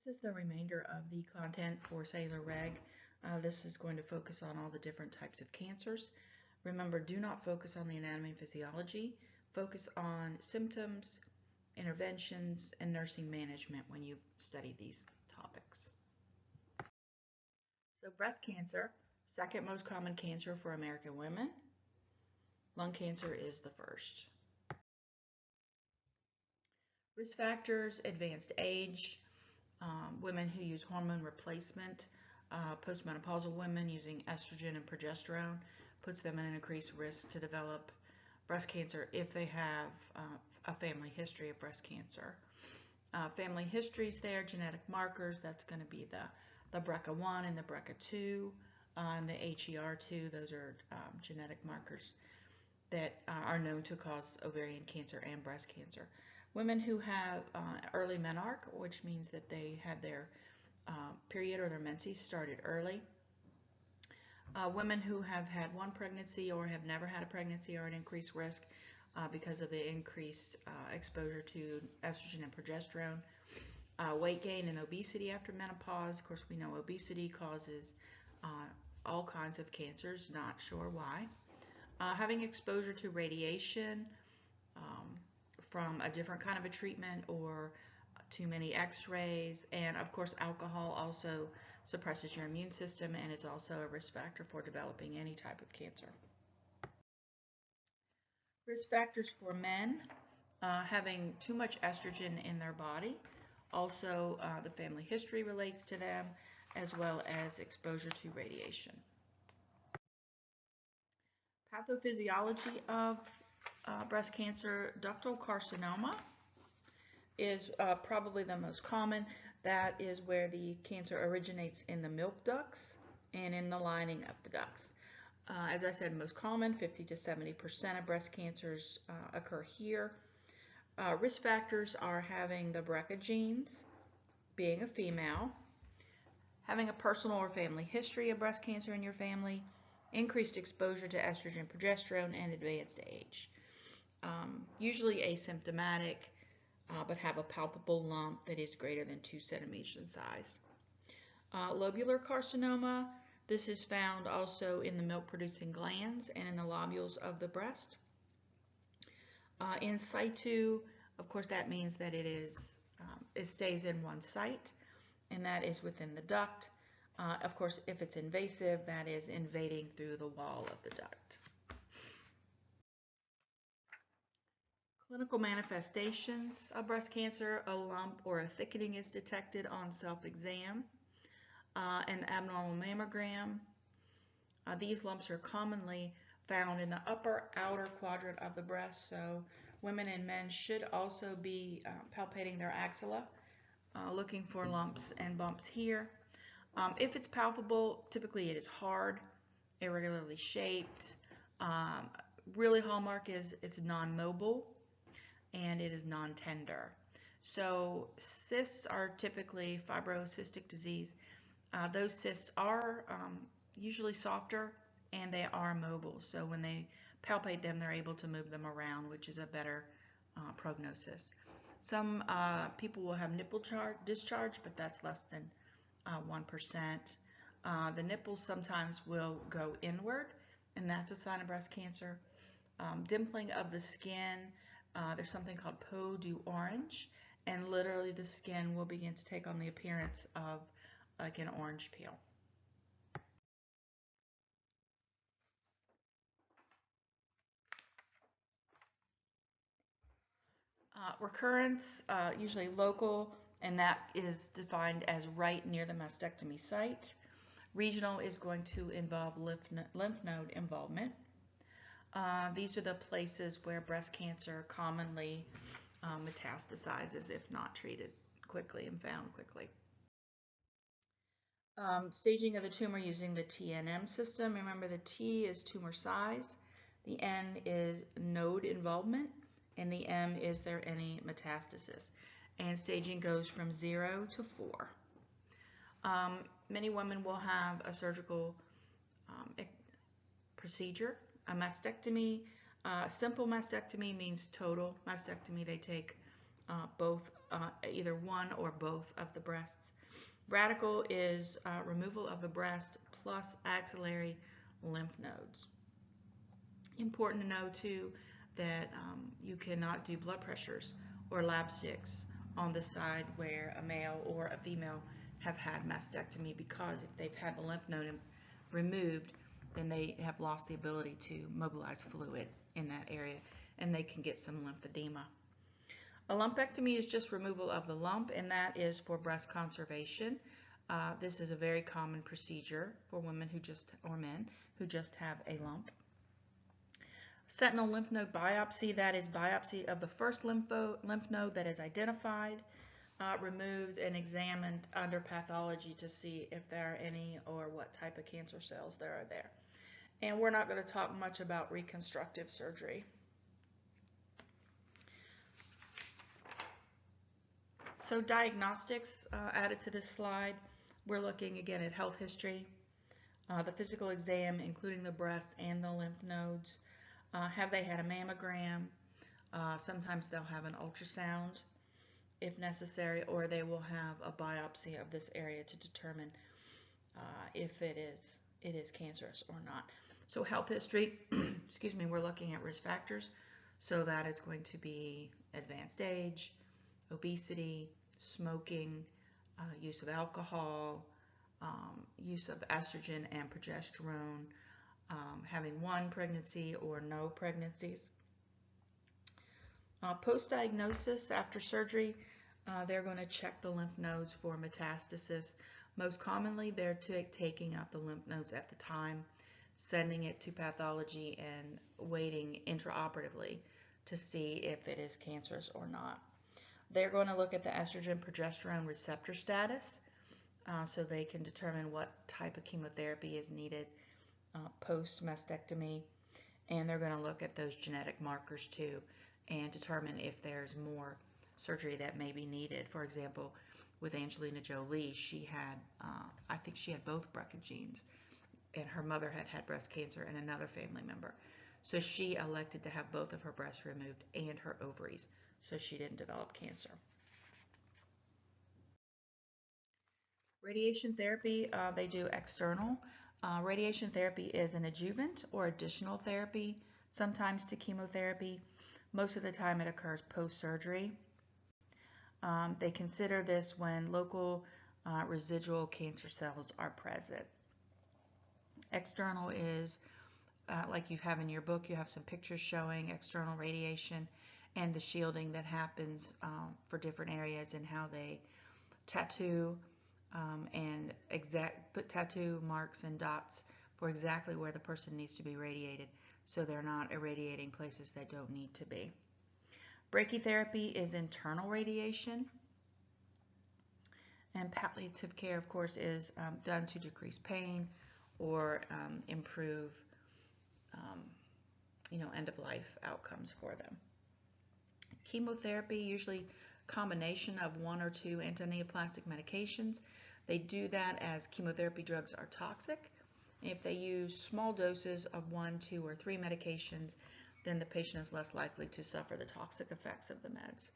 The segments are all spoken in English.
This is the remainder of the content for cellular reg. This is going to focus on all the different types of cancers. Remember, do not focus on the anatomy and physiology. Focus on symptoms, interventions, and nursing management when you study these topics. So breast cancer, second most common cancer for American women. Lung cancer is the first. Risk factors, advanced age, women who use hormone replacement, postmenopausal women using estrogen and progesterone puts them at an increased risk to develop breast cancer if they have a family history of breast cancer. Family histories there, genetic markers, that's going to be the BRCA1 and the BRCA2 and the HER2. Those are genetic markers that are known to cause ovarian cancer and breast cancer. Women who have early menarche, which means that they have their period or their menses started early. Women who have had one pregnancy or have never had a pregnancy are at increased risk because of the increased exposure to estrogen and progesterone. Weight gain and obesity after menopause. Of course, we know obesity causes all kinds of cancers, not sure why. Having exposure to radiation from a different kind of a treatment or too many x-rays, and of course alcohol also suppresses your immune system and is also a risk factor for developing any type of cancer. Risk factors for men, having too much estrogen in their body. Also, the family history relates to them, as well as exposure to radiation. Pathophysiology of breast cancer, ductal carcinoma is probably the most common. That is where the cancer originates in the milk ducts and in the lining of the ducts. As I said, most common, 50 to 70% of breast cancers occur here. Risk factors are having the BRCA genes, being a female, having a personal or family history of breast cancer in your family, increased exposure to estrogen, progesterone, and advanced age. Usually asymptomatic, but have a palpable lump that is greater than 2 centimeters in size. Lobular carcinoma, this is found also in the milk-producing glands and in the lobules of the breast. In situ, of course, that means that it stays in one site, and that is within the duct. Of course, if it's invasive, that is invading through the wall of the duct. Clinical manifestations of breast cancer, a lump or a thickening is detected on self-exam, an abnormal mammogram. These lumps are commonly found in the upper outer quadrant of the breast, so women and men should also be palpating their axilla, looking for lumps and bumps here. If it's palpable, typically it is hard, irregularly shaped. Really hallmark is it's non-mobile and it is non-tender. So cysts are typically fibrocystic disease. Those cysts are usually softer and they are mobile. So when they palpate them, they're able to move them around, which is a better prognosis. Some people will have nipple discharge, but that's less than 1%. The nipples sometimes will go inward, and that's a sign of breast cancer. Dimpling of the skin, there's something called peau d'orange, and literally the skin will begin to take on the appearance of like an orange peel. Recurrence, usually local, and that is defined as right near the mastectomy site. Regional is going to involve lymph node involvement. These are the places where breast cancer commonly metastasizes if not treated quickly and found quickly. Staging of the tumor using the TNM system. Remember, the T is tumor size, the N is node involvement, and the M is there any metastasis. And staging goes from 0 to 4. Many women will have a surgical procedure, a mastectomy. Simple mastectomy means total mastectomy. They take both, either one or both of the breasts. Radical is removal of the breast plus axillary lymph nodes. Important to know too that you cannot do blood pressures or lab sticks on the side where a male or a female have had mastectomy, because if they've had the lymph node removed, then they have lost the ability to mobilize fluid in that area, and they can get some lymphedema. A lumpectomy is just removal of the lump, and that is for breast conservation. This is a very common procedure for women or men who just have a lump. Sentinel lymph node biopsy, that is biopsy of the first lymph node that is identified, removed, and examined under pathology to see if there are any or what type of cancer cells there are there. And we're not going to talk much about reconstructive surgery. So diagnostics added to this slide. We're looking again at health history, the physical exam, including the breast and the lymph nodes. Have they had a mammogram? Sometimes they'll have an ultrasound if necessary, or they will have a biopsy of this area to determine if it is cancerous or not. So health history, excuse me, we're looking at risk factors. So that is going to be advanced age, obesity, smoking, use of alcohol, use of estrogen and progesterone, having one pregnancy or no pregnancies. Post-diagnosis, after surgery, they're going to check the lymph nodes for metastasis. Most commonly, they're taking out the lymph nodes at the time, sending it to pathology, and waiting intraoperatively to see if it is cancerous or not. They're going to look at the estrogen progesterone receptor status, so they can determine what type of chemotherapy is needed post-mastectomy, and they're going to look at those genetic markers too and determine if there's more surgery that may be needed. For example, with Angelina Jolie, she had, I think she had both BRCA genes, and her mother had had breast cancer and another family member. So she elected to have both of her breasts removed and her ovaries, so she didn't develop cancer. Radiation therapy, they do external. Radiation therapy is an adjuvant or additional therapy, sometimes to chemotherapy. Most of the time it occurs post-surgery. They consider this when local residual cancer cells are present. External is, like you have in your book, you have some pictures showing external radiation and the shielding that happens for different areas, and how they tattoo and put tattoo marks and dots for exactly where the person needs to be radiated, so they're not irradiating places that don't need to be. Brachytherapy is internal radiation, and palliative care, of course, is done to decrease pain or improve end-of-life outcomes for them. Chemotherapy, usually combination of 1 or 2 antineoplastic medications. They do that as chemotherapy drugs are toxic. If they use small doses of 1, 2, or 3 medications, then the patient is less likely to suffer the toxic effects of the meds.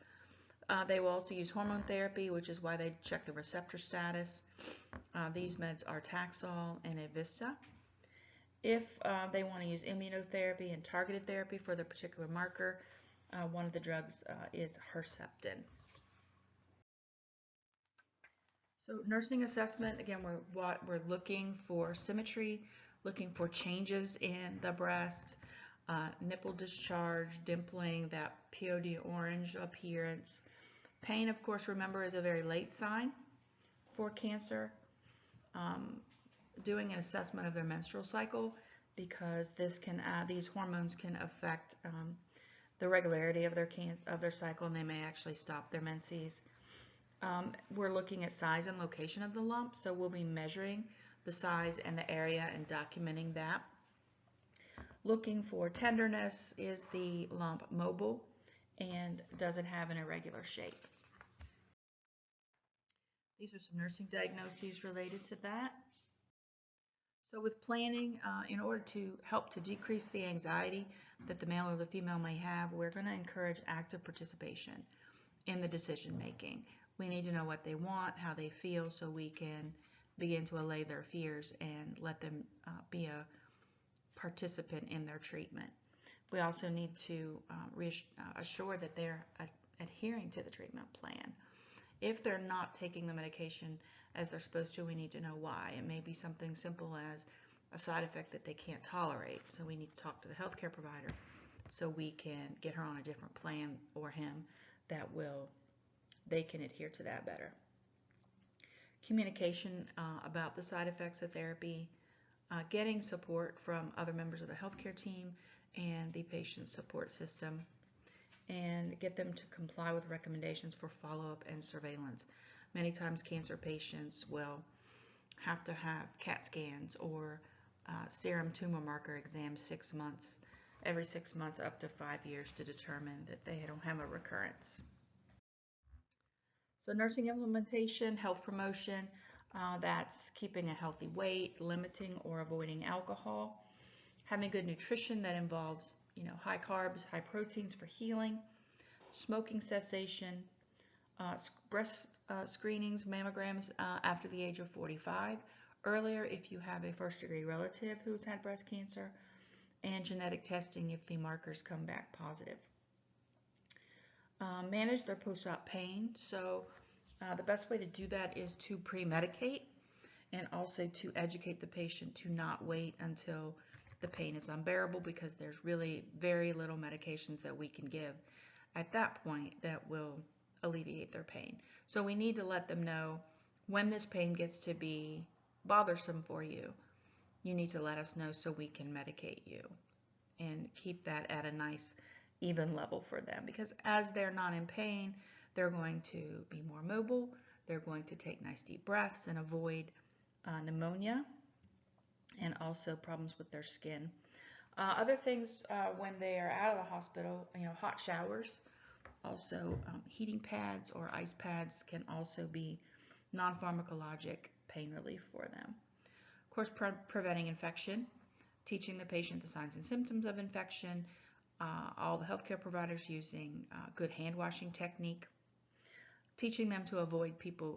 They will also use hormone therapy, which is why they check the receptor status. These meds are Taxol and Evista. If they want to use immunotherapy and targeted therapy for the particular marker, one of the drugs is Herceptin. So nursing assessment, again, we're looking for symmetry, looking for changes in the breast, nipple discharge, dimpling, that POD orange appearance. Pain, of course, remember, is a very late sign for cancer. Doing an assessment of their menstrual cycle, because these hormones can affect the regularity of their cycle, and they may actually stop their menses. We're looking at size and location of the lump, so we'll be measuring the size and the area and documenting that. Looking for tenderness. Is the lump mobile, and does it have an irregular shape? These are some nursing diagnoses related to that. So with planning, in order to help to decrease the anxiety that the male or the female may have, we're going to encourage active participation in the decision making. We need to know what they want, how they feel, so we can begin to allay their fears and let them be a participant in their treatment. We also need to assure that they're adhering to the treatment plan. If they're not taking the medication as they're supposed to, we need to know why. It may be something simple as a side effect that they can't tolerate, so we need to talk to the healthcare provider so we can get her on a different plan, or him, that they can adhere to that better. Communication about the side effects of therapy, getting support from other members of the healthcare team and the patient support system, and get them to comply with recommendations for follow-up and surveillance. Many times cancer patients will have to have CAT scans or serum tumor marker exams every 6 months up to 5 years to determine that they don't have a recurrence. So nursing implementation, health promotion, that's keeping a healthy weight, limiting or avoiding alcohol, having good nutrition that involves high carbs, high proteins for healing, smoking cessation, breast screenings, mammograms after the age of 45, earlier if you have a first-degree relative who's had breast cancer, and genetic testing if the markers come back positive. Manage their post-op pain. So the best way to do that is to pre-medicate, and also to educate the patient to not wait until the pain is unbearable, because there's really very little medications that we can give at that point that will alleviate their pain. So we need to let them know when this pain gets to be bothersome for you. You need to let us know so we can medicate you and keep that at a nice even level for them, because as they're not in pain, they're going to be more mobile, they're going to take nice deep breaths and avoid pneumonia and also problems with their skin. Other things when they are out of the hospital, hot showers, also heating pads or ice pads can also be non-pharmacologic pain relief for them. Of course, preventing infection, teaching the patient the signs and symptoms of infection, all the healthcare providers using good hand washing technique, teaching them to avoid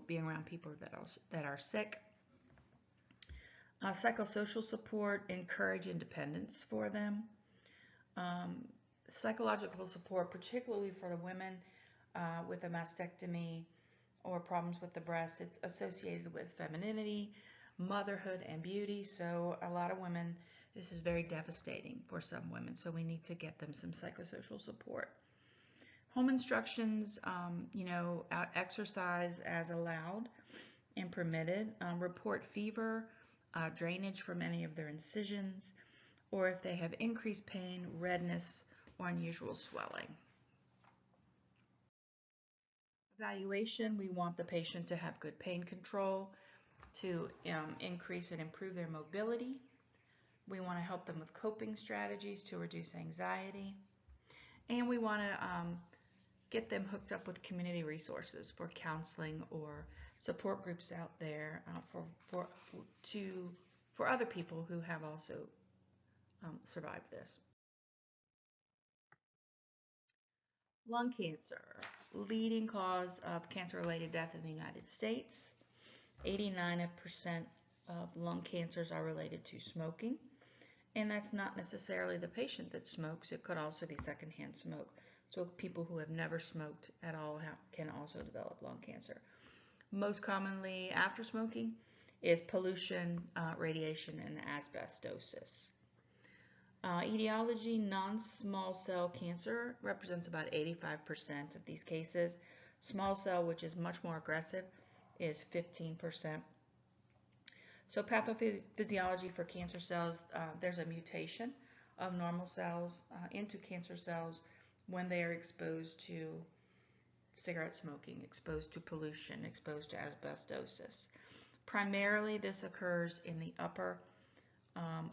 being around people that are sick. Psychosocial support, encourage independence for them. Psychological support, particularly for the women with a mastectomy or problems with the breast, it's associated with femininity, motherhood, and beauty. So a lot of women, this is very devastating for some women. So we need to get them some psychosocial support. Home instructions, exercise as allowed and permitted. Report fever, drainage from any of their incisions, or if they have increased pain, redness, or unusual swelling. Evaluation, we want the patient to have good pain control, to increase and improve their mobility. We want to help them with coping strategies to reduce anxiety. And we want to get them hooked up with community resources for counseling or support groups out there for other people who have also survived this. Lung cancer, leading cause of cancer-related death in the United States. 89% of lung cancers are related to smoking, and that's not necessarily the patient that smokes. It could also be secondhand smoke. So people who have never smoked at all can also develop lung cancer. Most commonly after smoking is pollution, radiation, and asbestosis. Etiology, non-small cell cancer represents about 85% of these cases. Small cell, which is much more aggressive, is 15%. So pathophysiology for cancer cells, there's a mutation of normal cells into cancer cells when they are exposed to cigarette smoking, exposed to pollution, exposed to asbestosis. Primarily, this occurs in the upper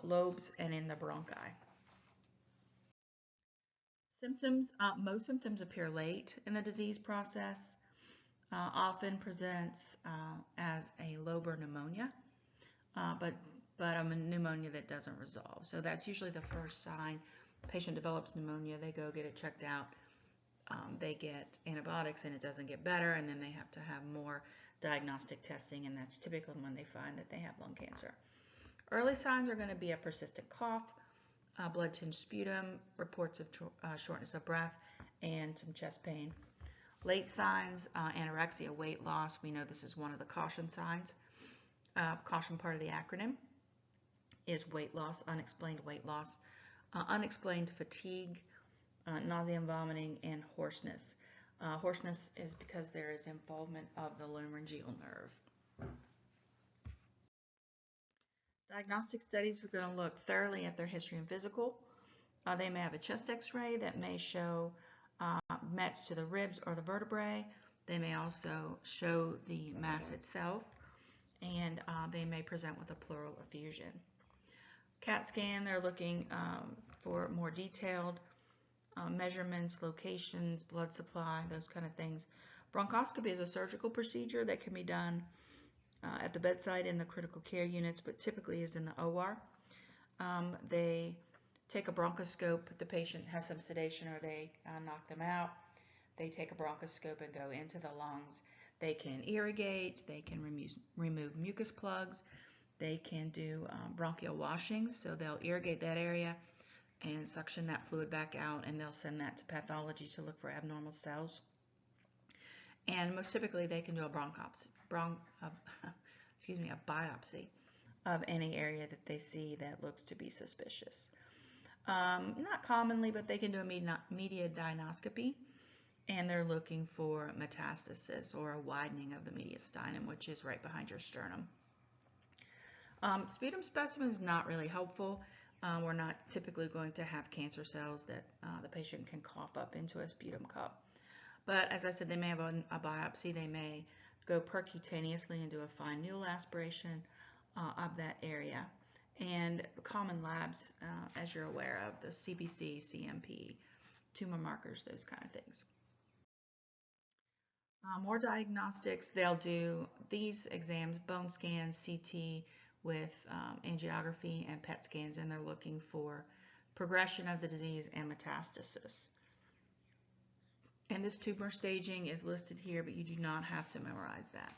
lobes and in the bronchi. Symptoms, most symptoms appear late in the disease process, often presents as a lobar pneumonia, but a pneumonia that doesn't resolve. So that's usually the first sign. The patient develops pneumonia, they go get it checked out. they get antibiotics and it doesn't get better, and then they have to have more diagnostic testing, and that's typically when they find that they have lung cancer. Early signs are going to be a persistent cough, blood-tinged sputum, reports of shortness of breath, and some chest pain. Late signs, anorexia, weight loss. We know this is one of the caution signs. Caution part of the acronym is weight loss, unexplained weight loss, unexplained fatigue, nausea and vomiting, and hoarseness. Hoarseness is because there is involvement of the laryngeal nerve. Diagnostic studies are going to look thoroughly at their history and physical. They may have a chest x-ray that may show mets to the ribs or the vertebrae. They may also show the mass itself, and they may present with a pleural effusion. CAT scan, they're looking for more detailed measurements, locations, blood supply, those kind of things. Bronchoscopy is a surgical procedure that can be done at the bedside in the critical care units, but typically is in the OR. They take a bronchoscope, the patient has some sedation or they knock them out. They take a bronchoscope and go into the lungs. They can irrigate, they can remove mucus plugs, they can do bronchial washings, so they'll irrigate that area and suction that fluid back out, and they'll send that to pathology to look for abnormal cells. And most typically they can do a biopsy of any area that they see that looks to be suspicious. Not commonly, but they can do a mediastinoscopy, and they're looking for metastasis or a widening of the mediastinum, which is right behind your sternum. Sputum specimen is not really helpful. We're not typically going to have cancer cells that the patient can cough up into a sputum cup. But as I said, they may have a biopsy. They may go percutaneously and do a fine needle aspiration of that area. And common labs, as you're aware of, the CBC, CMP, tumor markers, those kind of things. More diagnostics, they'll do these exams, bone scans, CT with angiography and PET scans, and they're looking for progression of the disease and metastasis. And this tumor staging is listed here, but you do not have to memorize that.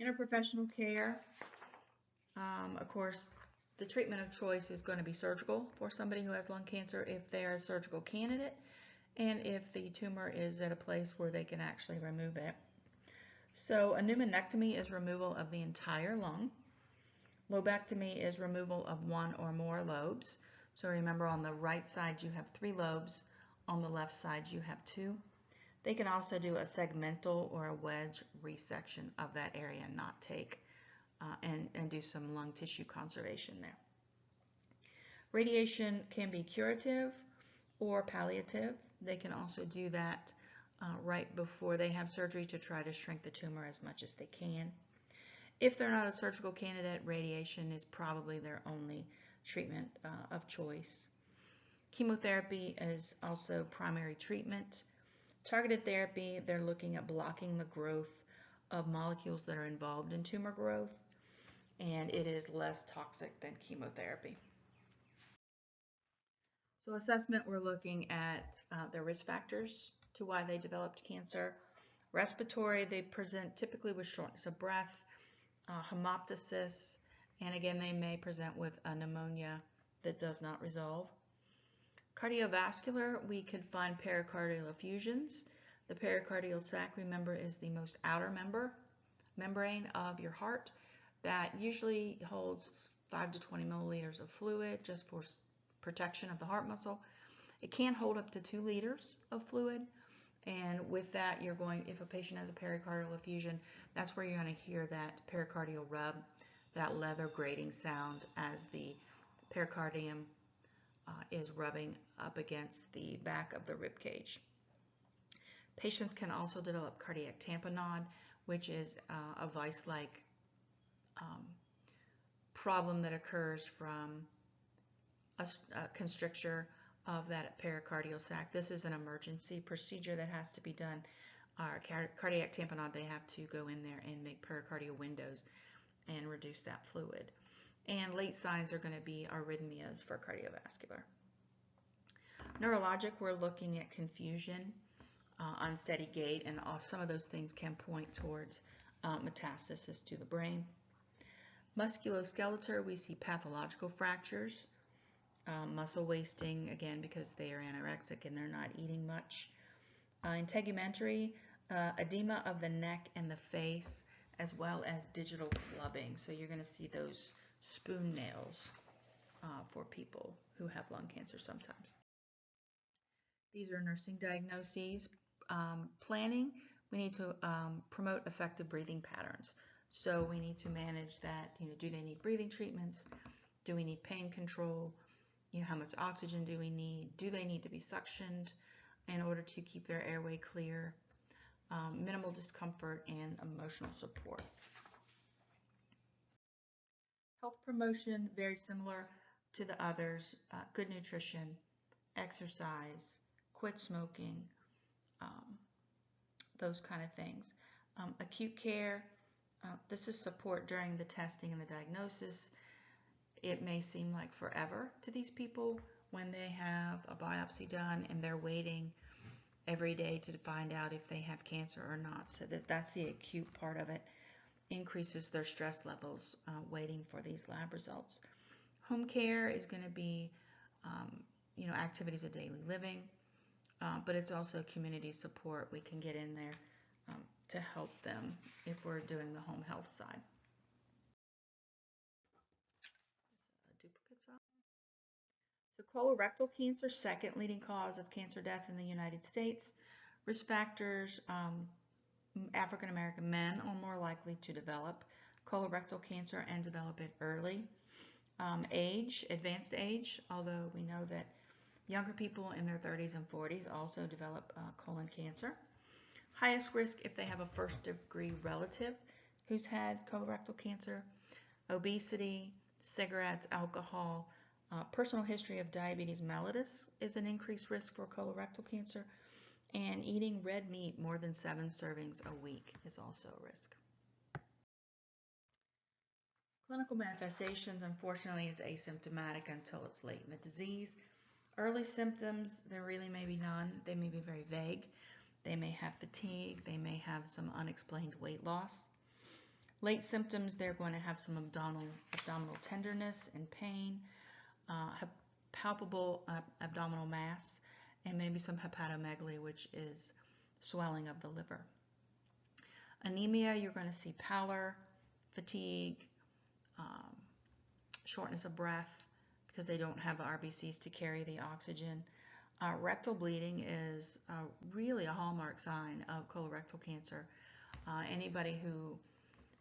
Interprofessional care, of course, the treatment of choice is going to be surgical for somebody who has lung cancer if they're a surgical candidate, and if the tumor is at a place where they can actually remove it. So a pneumonectomy is removal of the entire lung. Lobectomy is removal of one or more lobes. So remember, on the right side you have 3 lobes, on the left side you have 2. They can also do a segmental or a wedge resection of that area and not take and do some lung tissue conservation there. Radiation can be curative or palliative. They can also do that right before they have surgery to try to shrink the tumor as much as they can. If they're not a surgical candidate, radiation is probably their only treatment of choice. Chemotherapy is also primary treatment. Targeted therapy, they're looking at blocking the growth of molecules that are involved in tumor growth, and it is less toxic than chemotherapy. So assessment, we're looking at their risk factors to why they developed cancer. Respiratory, they present typically with shortness of breath, hemoptysis, and again, they may present with a pneumonia that does not resolve. Cardiovascular, we could find pericardial effusions. The pericardial sac, remember, is the most outer membrane of your heart that usually holds 5 to 20 milliliters of fluid just for protection of the heart muscle. It can hold up to 2 liters of fluid, and with that, you're going, if a patient has a pericardial effusion, that's where you're going to hear that pericardial rub, that leather grating sound as the pericardium is rubbing up against the back of the rib cage. Patients can also develop cardiac tamponade, which is a vice-like problem that occurs from a constricture of that pericardial sac. This is an emergency procedure that has to be done. Cardiac tamponade, they have to go in there and make pericardial windows and reduce that fluid. And late signs are going to be arrhythmias for cardiovascular. Neurologic, we're looking at confusion, unsteady gait, and some of those things can point towards metastasis to the brain. Musculoskeletal, we see pathological fractures, muscle wasting, again, because they are anorexic and they're not eating much. Integumentary, edema of the neck and the face, as well as digital clubbing. So you're going to see those spoon nails for people who have lung cancer sometimes. These are nursing diagnoses. Planning, we need to promote effective breathing patterns. So we need to manage that, do they need breathing treatments? Do we need pain control? How much oxygen do we need? Do they need to be suctioned in order to keep their airway clear? Minimal discomfort and emotional support. Health promotion, very similar to the others. Good nutrition, exercise, quit smoking, those kind of things. Acute care, this is support during the testing and the diagnosis. It may seem like forever to these people when they have a biopsy done and they're waiting every day to find out if they have cancer or not. So that's the acute part of it. Increases their stress levels waiting for these lab results. Home care is going to be, activities of daily living, but it's also community support. We can get in there to help them if we're doing the home health side. So colorectal cancer, second leading cause of cancer death in the United States. Risk factors, African American men are more likely to develop colorectal cancer and develop it early. Age, advanced age, although we know that younger people in their 30s and 40s also develop colon cancer. Highest risk if they have a first degree relative who's had colorectal cancer. Obesity, cigarettes, alcohol, personal history of diabetes mellitus is an increased risk for colorectal cancer. And eating red meat more than 7 servings a week is also a risk. Clinical manifestations, unfortunately, it's asymptomatic until it's late in the disease. Early symptoms, there really may be none. They may be very vague. They may have fatigue. They may have some unexplained weight loss. Late symptoms, they're going to have some abdominal tenderness and pain, palpable abdominal mass, and maybe some hepatomegaly, which is swelling of the liver. Anemia, you're going to see pallor, fatigue, shortness of breath because they don't have the RBCs to carry the oxygen. Rectal bleeding is really a hallmark sign of colorectal cancer. Anybody who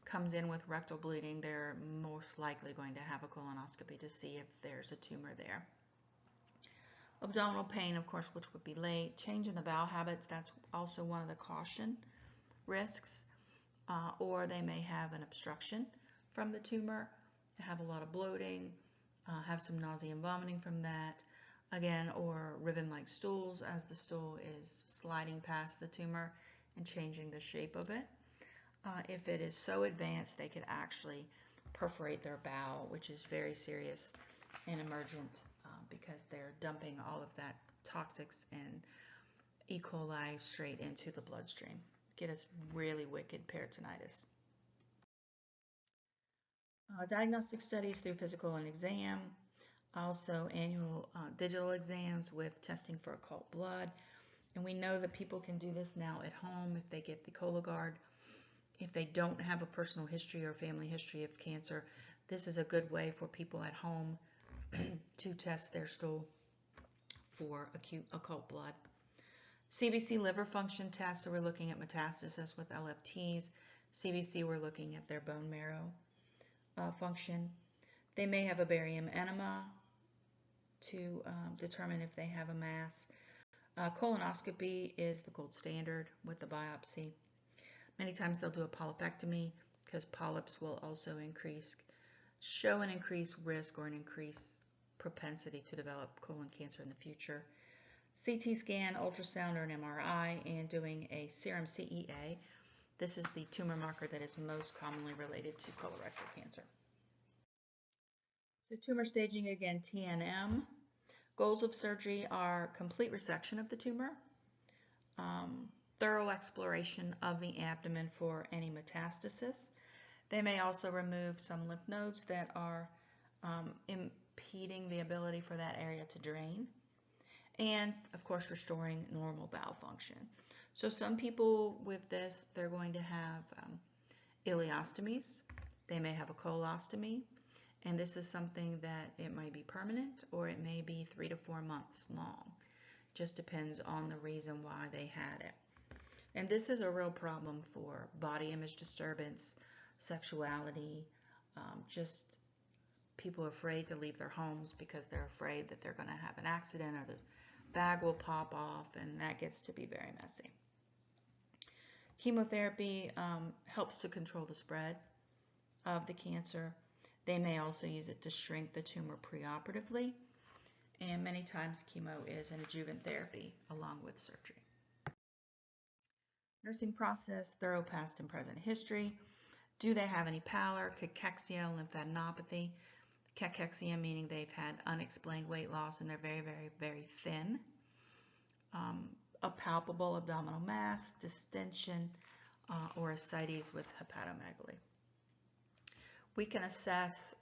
comes in with rectal bleeding, they're most likely going to have a colonoscopy to see if there's a tumor there. Abdominal pain, of course, which would be late. Change in the bowel habits, that's also one of the caution risks. Or they may have an obstruction from the tumor, have a lot of bloating, have some nausea and vomiting from that. Again, or ribbon-like stools as the stool is sliding past the tumor and changing the shape of it. If it is so advanced, they could actually perforate their bowel, which is very serious and emergent because they're dumping all of that toxics and E. coli straight into the bloodstream. Get us really wicked peritonitis. Diagnostic studies through physical and exam, also annual digital exams with testing for occult blood. And we know that people can do this now at home if they get the Cologuard. If they don't have a personal history or family history of cancer, this is a good way for people at home to test their stool for acute occult blood. CBC liver function test, so we're looking at metastasis with LFTs. CBC, we're looking at their bone marrow function. They may have a barium enema to determine if they have a mass. Colonoscopy is the gold standard with the biopsy. Many times they'll do a polypectomy because polyps will also show an increased risk or an increased propensity to develop colon cancer in the future. CT scan, ultrasound, or an MRI, and doing a serum CEA. This is the tumor marker that is most commonly related to colorectal cancer. So tumor staging, again, TNM. Goals of surgery are complete resection of the tumor, thorough exploration of the abdomen for any metastasis. They may also remove some lymph nodes that are impeding the ability for that area to drain. And of course, restoring normal bowel function. So some people with this, they're going to have ileostomies. They may have a colostomy. And this is something that it might be permanent or it may be 3 to 4 months long. Just depends on the reason why they had it. And this is a real problem for body image disturbance, sexuality, just people are afraid to leave their homes because they're afraid that they're going to have an accident or the bag will pop off, and that gets to be very messy. Chemotherapy helps to control the spread of the cancer. They may also use it to shrink the tumor preoperatively, and many times chemo is an adjuvant therapy along with surgery. Nursing process, thorough past and present history. Do they have any pallor, cachexia, lymphadenopathy? Cachexia meaning they've had unexplained weight loss and they're very, very, very thin. A palpable abdominal mass, distension, or ascites with hepatomegaly. We can assess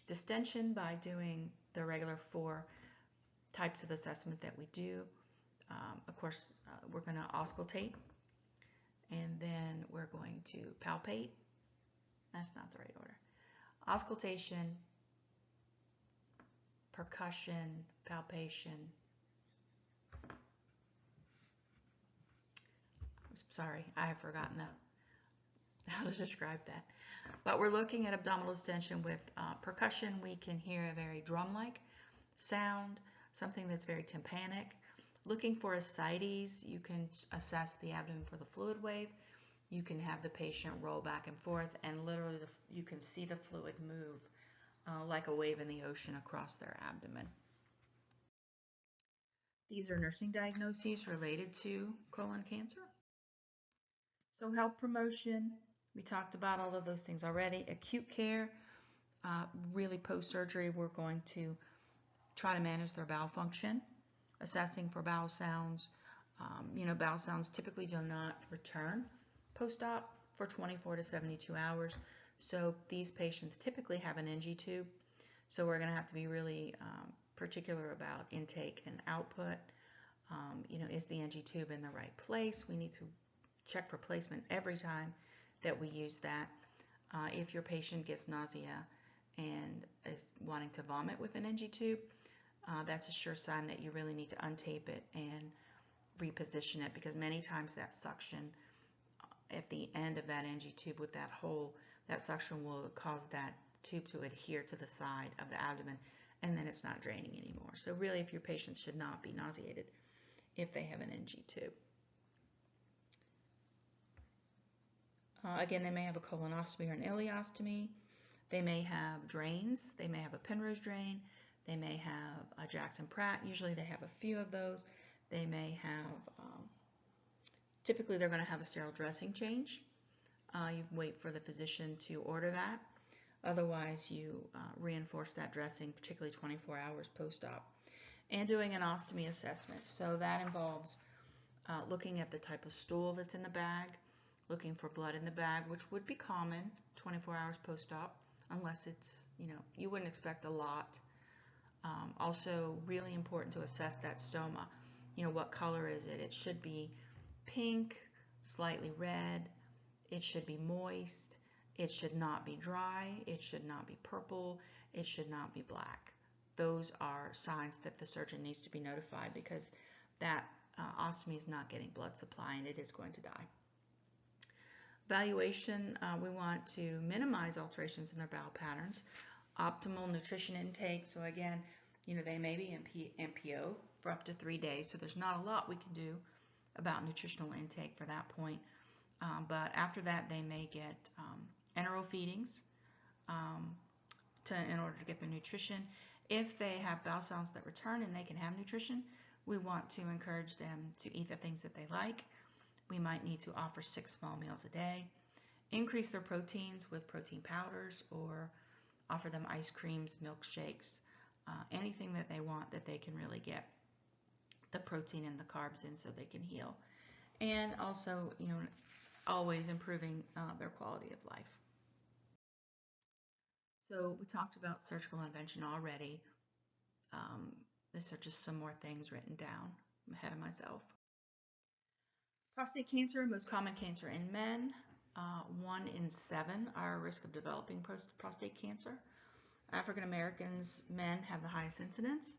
distension by doing the regular 4 types of assessment that we do. Of course, we're going to auscultate, and then we're going to palpate. That's not the right order. Auscultation, percussion, palpation. I'm sorry, I have forgotten how to describe that. But we're looking at abdominal distension with percussion. We can hear a very drum-like sound, something that's very tympanic. Looking for ascites, you can assess the abdomen for the fluid wave. You can have the patient roll back and forth, and literally you can see the fluid move like a wave in the ocean across their abdomen. These are nursing diagnoses related to colon cancer. So health promotion, we talked about all of those things already. Acute care, really post-surgery, we're going to try to manage their bowel function, assessing for bowel sounds. Bowel sounds typically do not return post-op for 24 to 72 hours. So these patients typically have an NG tube. So we're going to have to be really particular about intake and output. Is the NG tube in the right place? We need to check for placement every time that we use that. If your patient gets nausea and is wanting to vomit with an NG tube, that's a sure sign that you really need to untape it and reposition it, because many times that suction at the end of that NG tube with that hole, that suction will cause that tube to adhere to the side of the abdomen, and then it's not draining anymore. So really, if your patient should not be nauseated if they have an NG tube. Again, they may have a colonostomy or an ileostomy. They may have drains. They may have a Penrose drain. They may have a Jackson Pratt. Usually they have a few of those. They may have, typically they're going to have a sterile dressing change. You wait for the physician to order that. Otherwise, you reinforce that dressing, particularly 24 hours post-op. And doing an ostomy assessment. So that involves looking at the type of stool that's in the bag, looking for blood in the bag, which would be common 24 hours post-op, unless it's, you wouldn't expect a lot. Also, really important to assess that stoma. What color is it? It should be pink, slightly red. It should be moist. It should not be dry. It should not be purple. It should not be black. Those are signs that the surgeon needs to be notified, because that ostomy is not getting blood supply and it is going to die. Evaluation, we want to minimize alterations in their bowel patterns. Optimal nutrition intake, so again, they may be in NPO for up to 3 days, so there's not a lot we can do about nutritional intake for that point. But after that, they may get enteral feedings in order to get their nutrition. If they have bowel sounds that return and they can have nutrition, we want to encourage them to eat the things that they like. We might need to offer 6 small meals a day, increase their proteins with protein powders, or offer them ice creams, milkshakes, anything that they want that they can really get the protein and the carbs in so they can heal. And also, always improving their quality of life. So we talked about surgical intervention already. These are just some more things written down. I'm ahead of myself. Prostate cancer, most common cancer in men. 1 in 7 are at risk of developing prostate cancer. African Americans, men have the highest incidence,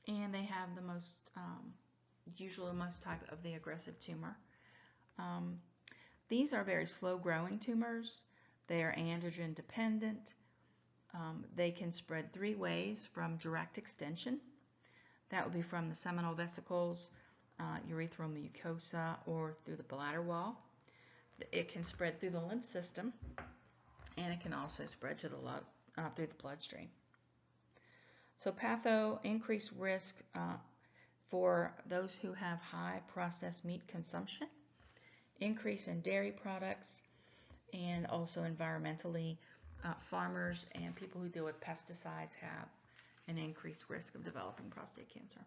and they have the most, usually most type of the aggressive tumor. These are very slow growing tumors. They are androgen dependent. They can spread 3 ways from direct extension. That would be from the seminal vesicles, urethral mucosa, or through the bladder wall. It can spread through the lymph system, and it can also spread to the through the bloodstream. So increased risk for those who have high processed meat consumption, increase in dairy products, and also environmentally, farmers and people who deal with pesticides have an increased risk of developing prostate cancer.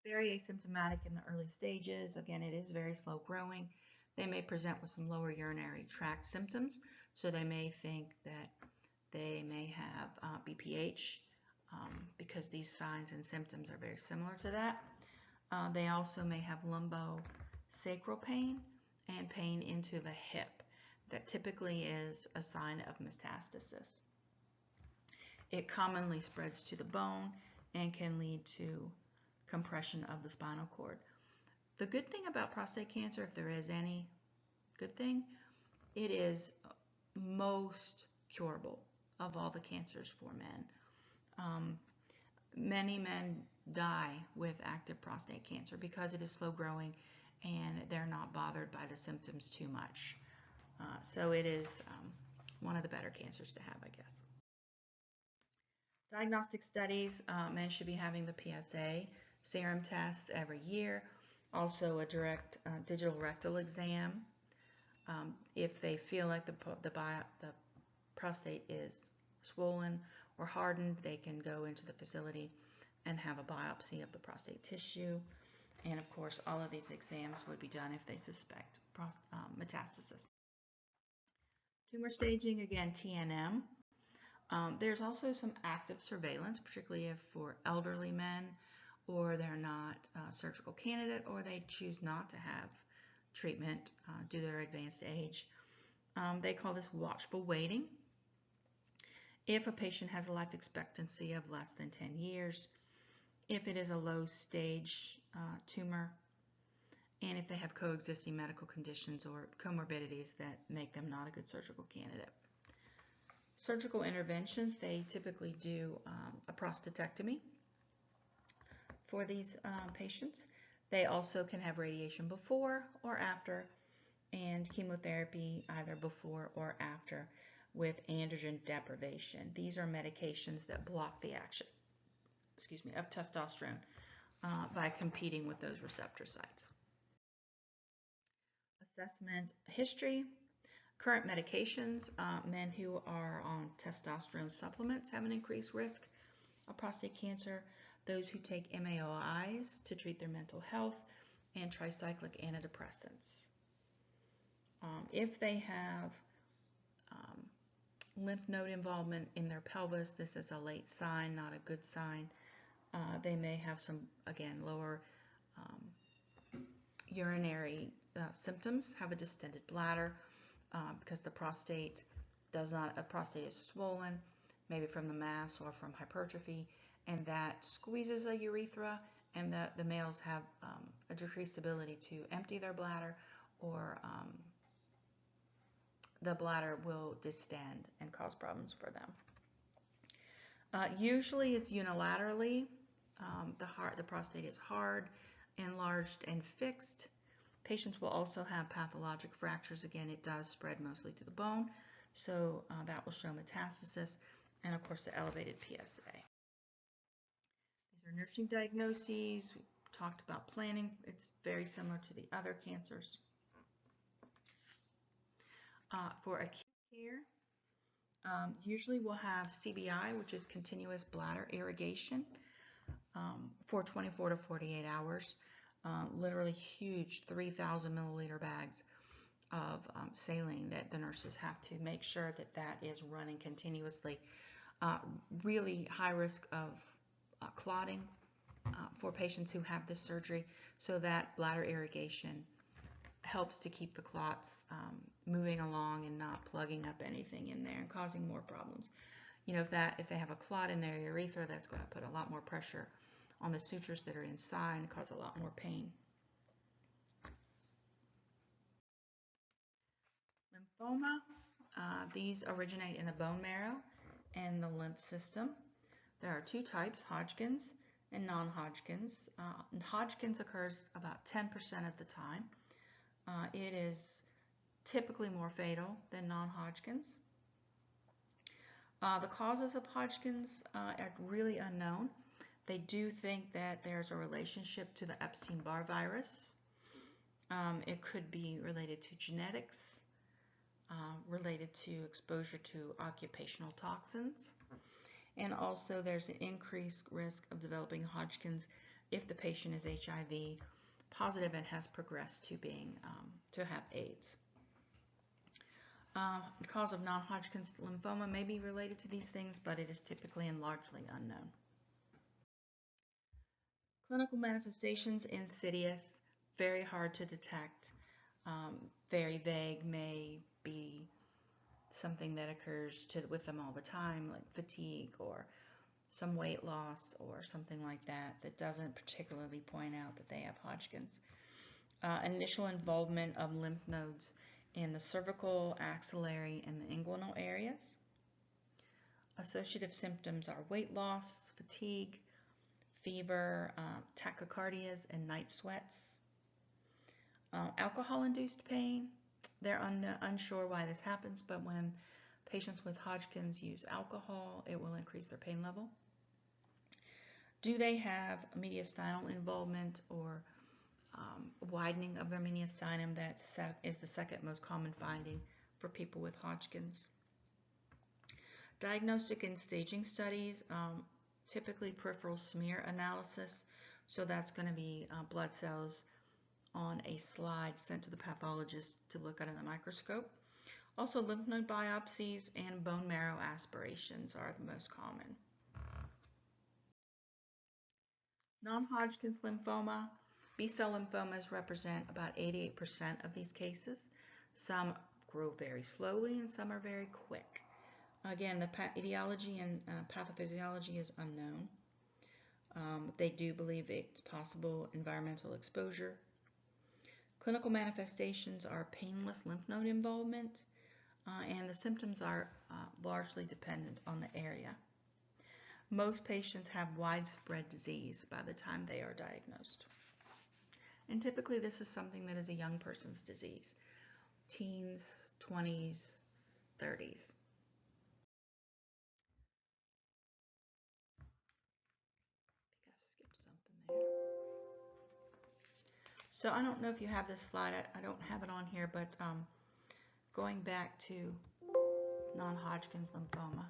Very asymptomatic in the early stages. Again, it is very slow growing. They may present with some lower urinary tract symptoms, so they may think that they may have BPH because these signs and symptoms are very similar to that. They also may have lumbosacral pain and pain into the hip. That typically is a sign of metastasis. It commonly spreads to the bone and can lead to compression of the spinal cord. The good thing about prostate cancer, if there is any good thing, it is most curable of all the cancers for men. Many men die with active prostate cancer because it is slow growing and they're not bothered by the symptoms too much. So it is one of the better cancers to have, I guess. Diagnostic studies, men should be having the PSA serum test every year. Also a direct digital rectal exam. If they feel like the prostate is swollen or hardened, they can go into the facility and have a biopsy of the prostate tissue. And of course, all of these exams would be done if they suspect metastasis. Tumor staging, again, TNM. There's also some active surveillance, particularly if for elderly men, or they're not a surgical candidate, or they choose not to have treatment due to their advanced age. They call this watchful waiting. If a patient has a life expectancy of less than 10 years, if it is a low stage tumor, and if they have coexisting medical conditions or comorbidities that make them not a good surgical candidate. Surgical interventions, they typically do a prostatectomy for these patients. They also can have radiation before or after, and chemotherapy either before or after with androgen deprivation. These are medications that block the action, of testosterone by competing with those receptor sites. Assessment history. Current medications, men who are on testosterone supplements have an increased risk of prostate cancer. Those who take MAOIs to treat their mental health, and tricyclic antidepressants. If they have lymph node involvement in their pelvis, this is a late sign, not a good sign. They may have some, again, lower urinary symptoms, have a distended bladder because the prostate is swollen, maybe from the mass or from hypertrophy, and that squeezes a urethra, and the males have a decreased ability to empty their bladder, or the bladder will distend and cause problems for them. Usually it's unilaterally. The prostate is hard, enlarged, and fixed. Patients will also have pathologic fractures. Again, it does spread mostly to the bone, so that will show metastasis, and of course the elevated PSA. These are nursing diagnoses. We talked about planning. It's very similar to the other cancers. For acute care, Usually we'll have CBI, which is continuous bladder irrigation, for 24 to 48 hours. Literally huge 3,000 milliliter bags of saline that the nurses have to make sure that that is running continuously. Really high risk of clotting for patients who have this surgery, so that bladder irrigation helps to keep the clots moving along and not plugging up anything in there and causing more problems. You know, if they have a clot in their urethra, that's going to put a lot more pressure on the sutures that are inside and cause a lot more pain. Lymphoma, these originate in the bone marrow and the lymph system. There are two types, Hodgkin's and non-Hodgkin's. Hodgkin's occurs about 10% of the time. It is typically more fatal than non-Hodgkin's. The causes of Hodgkin's are really unknown. They do think that there's a relationship to the Epstein-Barr virus. It could be related to genetics, related to exposure to occupational toxins, and also there's an increased risk of developing Hodgkin's if the patient is HIV positive and has progressed to being to have AIDS. The cause of non-Hodgkin's lymphoma may be related to these things, but it is typically and largely unknown. Clinical manifestations, insidious, very hard to detect, very vague, may be something that occurs with them all the time, like fatigue or some weight loss or something like that, that doesn't particularly point out that they have Hodgkin's. Initial involvement of lymph nodes in the cervical, axillary, and the inguinal areas. Associative symptoms are weight loss, fatigue, fever, tachycardias, and night sweats. Alcohol-induced pain, they're unsure why this happens, but when patients with Hodgkin's use alcohol, it will increase their pain level. Do they have mediastinal involvement or widening of their mediastinum? That is the second most common finding for people with Hodgkin's. Diagnostic and staging studies, typically peripheral smear analysis, so that's going to be blood cells on a slide sent to the pathologist to look at in a microscope. Also, lymph node biopsies and bone marrow aspirations are the most common. Non-Hodgkin's lymphoma, B-cell lymphomas represent about 88% of these cases. Some grow very slowly and some are very quick. Again, the etiology and pathophysiology is unknown. They do believe it's possible environmental exposure. Clinical manifestations are painless lymph node involvement, and the symptoms are largely dependent on the area. Most patients have widespread disease by the time they are diagnosed. And typically this is something that is a young person's disease, teens, 20s, 30s. So I don't know if you have this slide. I don't have it on here, but going back to non-Hodgkin's lymphoma.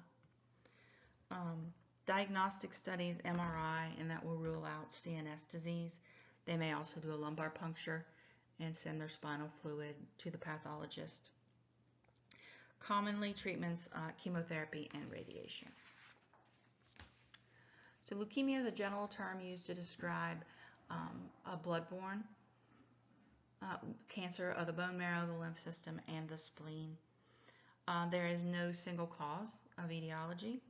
Diagnostic studies, MRI, and that will rule out CNS disease. They may also do a lumbar puncture and send their spinal fluid to the pathologist. Commonly, treatments, chemotherapy and radiation. So leukemia is a general term used to describe a blood-borne cancer of the bone marrow, the lymph system, and the spleen. There is no single cause of etiology.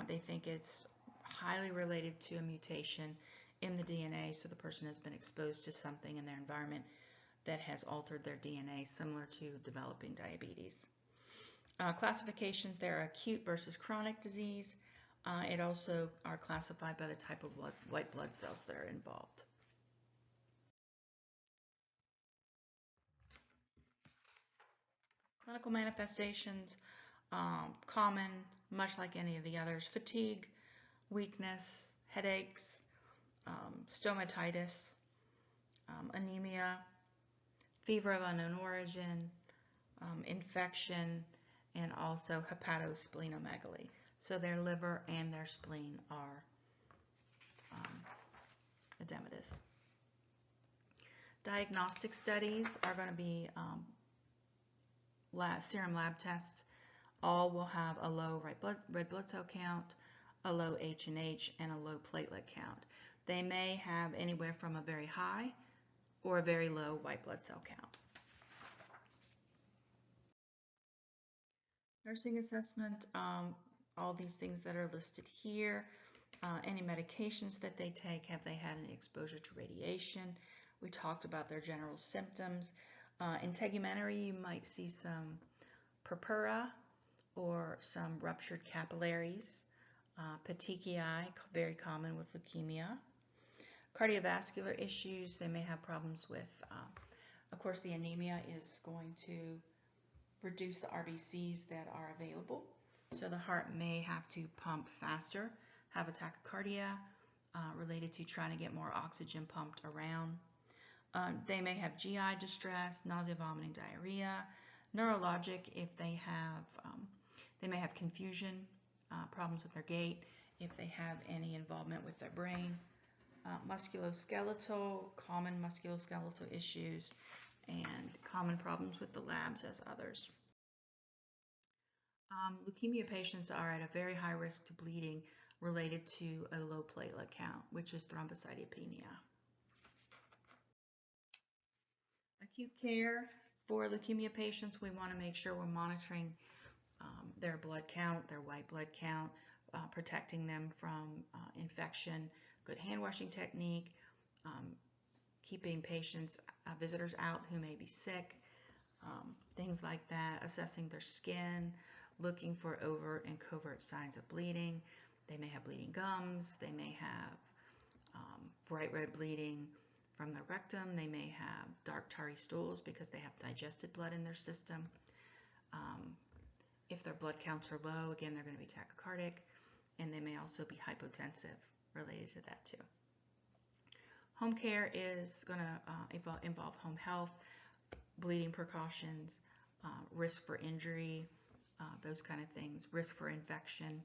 They think it's highly related to a mutation in the DNA, so the person has been exposed to something in their environment that has altered their DNA, similar to developing diabetes. Classifications, there are acute versus chronic disease. It also are classified by the type of white blood cells that are involved. Clinical manifestations, common, much like any of the others: fatigue, weakness, headaches, stomatitis, anemia, fever of unknown origin, infection, and also hepatosplenomegaly. So their liver and their spleen are edematous. Diagnostic studies are going to be serum lab tests. All will have a low red blood cell count, a low H&H, and a low platelet count. They may have anywhere from a very high or a very low white blood cell count. Nursing assessment, all these things that are listed here. Any medications that they take, have they had any exposure to radiation? We talked about their general symptoms. In tegumentary, you might see some purpura or some ruptured capillaries. Petechiae, very common with leukemia. Cardiovascular issues, they may have problems with, of course, the anemia is going to reduce the RBCs that are available. So the heart may have to pump faster, have a tachycardia related to trying to get more oxygen pumped around. They may have GI distress, nausea, vomiting, diarrhea. Neurologic, if they may have confusion, problems with their gait, if they have any involvement with their brain. Musculoskeletal, common musculoskeletal issues, and common problems with the labs as others. Leukemia patients are at a very high risk to bleeding related to a low platelet count, which is thrombocytopenia. Acute care for leukemia patients, we want to make sure we're monitoring their blood count, their white blood count, protecting them from infection, good hand washing technique, keeping patients, visitors out who may be sick, things like that, assessing their skin, looking for overt and covert signs of bleeding. They may have bleeding gums, they may have bright red bleeding from the rectum, they may have dark tarry stools because they have digested blood in their system. If their blood counts are low, again, they're going to be tachycardic, and they may also be hypotensive related to that too. Home care is going to involve home health, bleeding precautions, risk for injury, those kind of things, risk for infection.